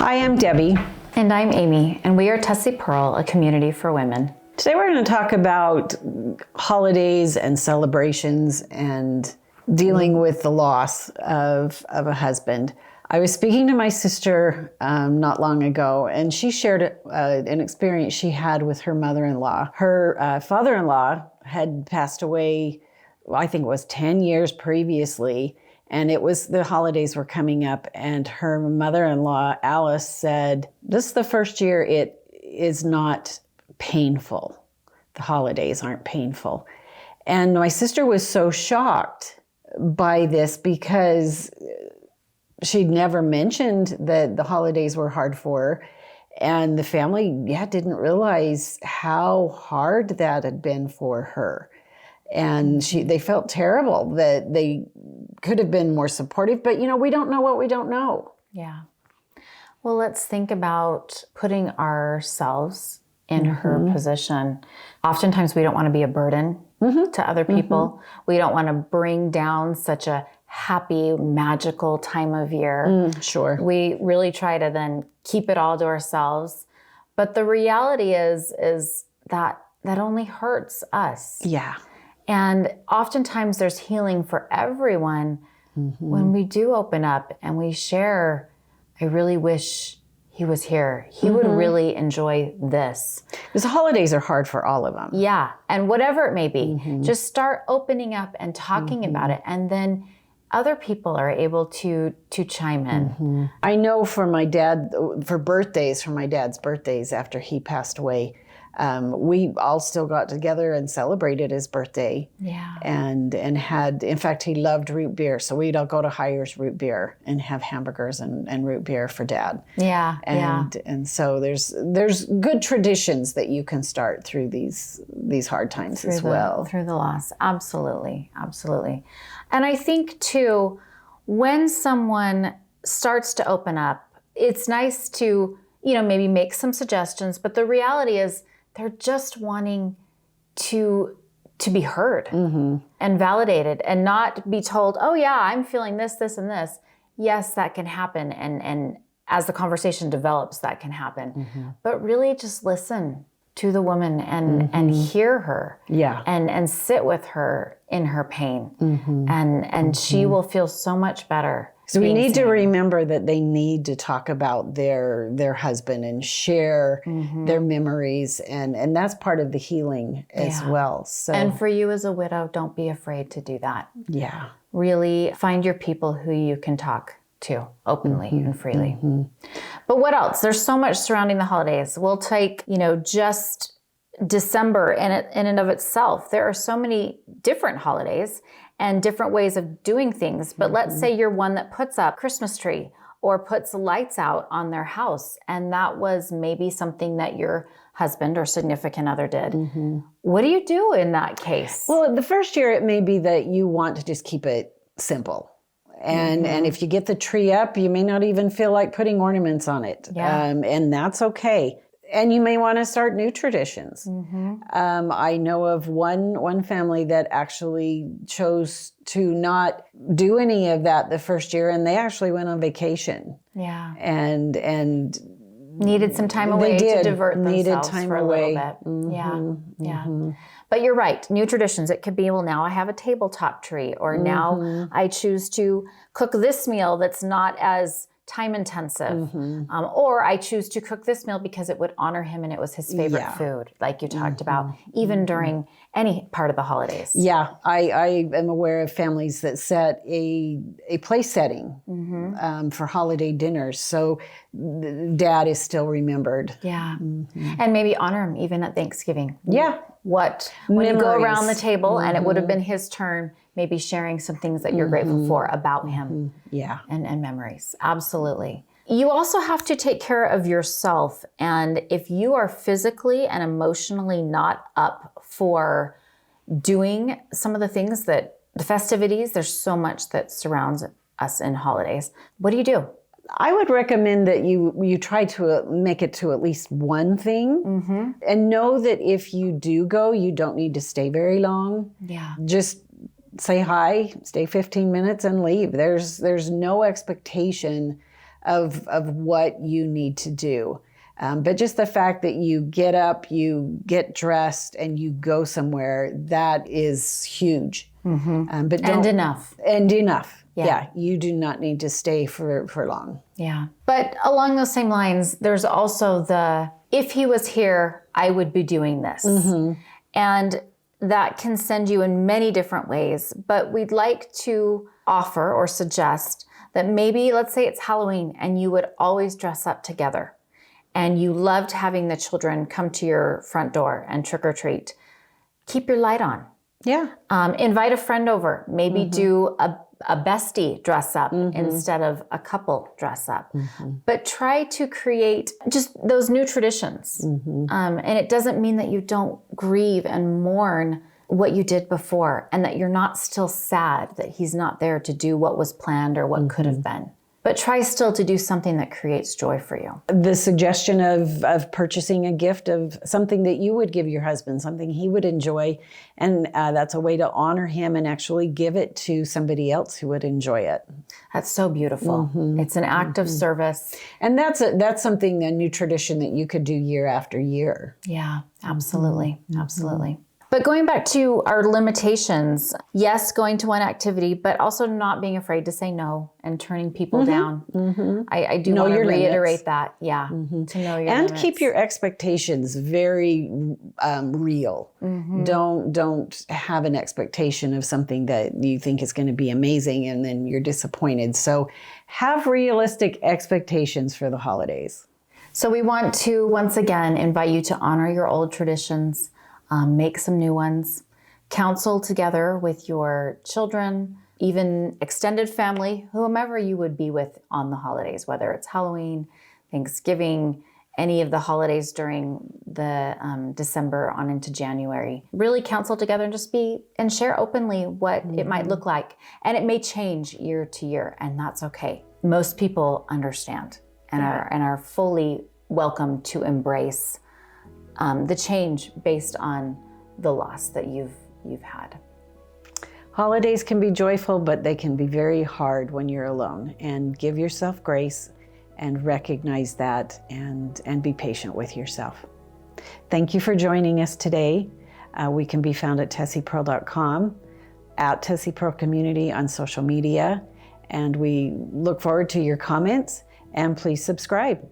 Hi, I'm Debbie. And I'm Amy, and we are Tessie Pearl, a community for women. Today we're going to talk about holidays and celebrations and dealing with the loss of a husband. I was speaking to my sister not long ago, and she shared an experience she had with her mother-in-law. Her father-in-law had passed away, I think it was 10 years previously, and the holidays were coming up, and her mother-in-law, Alice, said, "This is the first year it is not painful. The holidays aren't painful." And my sister was so shocked by this because she'd never mentioned that the holidays were hard for her. And the family, didn't realize how hard that had been for her. And they felt terrible that they could have been more supportive, but we don't know what we don't know. Yeah. Well, let's think about putting ourselves in her position. Oftentimes we don't want to be a burden to other people. We don't want to bring down such a happy, magical time of year. Sure. We really try to then keep it all to ourselves. But the reality is that only hurts us. Yeah. And oftentimes there's healing for everyone when we do open up and we share, I really wish he was here. He would really enjoy this. Because the holidays are hard for all of them. Yeah. And whatever it may be, just start opening up and talking about it. And then other people are able to chime in. I know for my dad's birthdays after he passed away, we all still got together and celebrated his birthday. Yeah. And had, in fact, he loved root beer. So we'd all go to Hires Root Beer and have hamburgers and root beer for Dad. Yeah. And so there's good traditions that you can start through these hard times as well. Through the loss. Absolutely. Absolutely. And I think too, when someone starts to open up, it's nice to, maybe make some suggestions, but the reality is they're just wanting to be heard and validated and not be told, oh yeah, I'm feeling this, this, and this. Yes, that can happen. And as the conversation develops, that can happen. But really just listen to the woman and hear her. Yeah. And sit with her in her pain. And she will feel so much better. So we need to remember that they need to talk about their husband and share their memories. And that's part of the healing as well. So, and for you as a widow, don't be afraid to do that. Yeah. Really find your people who you can talk to openly and freely. But what else? There's so much surrounding the holidays. We'll take, just December in and of itself. There are so many different holidays and different ways of doing things. But let's say you're one that puts up a Christmas tree or puts lights out on their house. And that was maybe something that your husband or significant other did. What do you do in that case? Well, the first year it may be that you want to just keep it simple. And if you get the tree up, you may not even feel like putting ornaments on it. Yeah. And that's okay. And you may want to start new traditions. I know of one family that actually chose to not do any of that the first year, and they actually went on vacation. Yeah. And needed some time away to divert themselves needed time for a away. little bit. Yeah. But you're right. New traditions. It could be, well, now I have a tabletop tree, or now I choose to cook this meal that's not as time intensive. Or I choose to cook this meal because it would honor him and it was his favorite food, like you talked about, even during any part of the holidays. Yeah, I am aware of families that set a place setting for holiday dinners. So Dad is still remembered. Yeah. And maybe honor him even at Thanksgiving. Yeah. When you go around the table and it would have been his turn, maybe sharing some things that you're grateful for about him. Yeah. And memories. Absolutely. You also have to take care of yourself. And if you are physically and emotionally not up for doing some of the things that the festivities, there's so much that surrounds us in holidays. What do you do? I would recommend that you try to make it to at least one thing, and know that if you do go, you don't need to stay very long. Yeah. Just say hi, stay 15 minutes and leave. There's no expectation of what you need to do. But just the fact that you get up, you get dressed, and you go somewhere, that is huge. But And enough. And enough. Yeah. Yeah. You do not need to stay for long. Yeah. But along those same lines, there's also if he was here, I would be doing this. And that can send you in many different ways. But we'd like to offer or suggest that maybe, let's say it's Halloween and you would always dress up together and you loved having the children come to your front door and trick or treat. Keep your light on. Yeah. Invite a friend over. Maybe do a bestie dress up instead of a couple dress up. But try to create just those new traditions. And it doesn't mean that you don't grieve and mourn what you did before and that you're not still sad that he's not there to do what was planned or what could have been. But try still to do something that creates joy for you. The suggestion of purchasing a gift of something that you would give your husband, something he would enjoy, and that's a way to honor him and actually give it to somebody else who would enjoy it. That's so beautiful. It's an act of service. And that's something, a new tradition that you could do year after year. Yeah, absolutely. Absolutely. But going back to our limitations, yes, going to one activity, but also not being afraid to say no and turning people down. I do want to reiterate that. Yeah. To know your and limits. keep your expectations very real. Don't have an expectation of something that you think is going to be amazing and then you're disappointed. So have realistic expectations for the holidays. So we want to, once again, invite you to honor your old traditions. Make some new ones, counsel together with your children, even extended family, whomever you would be with on the holidays, whether it's Halloween, Thanksgiving, any of the holidays during the December on into January. Really counsel together and just and share openly what it might look like. And it may change year to year, and that's okay. Most people understand and are fully welcome to embrace the change based on the loss that you've had. Holidays can be joyful, but they can be very hard when you're alone. And give yourself grace and recognize that and be patient with yourself. Thank you for joining us today. We can be found at tessiepearl.com, at Tessie Pearl Community on social media. And we look forward to your comments, and please subscribe.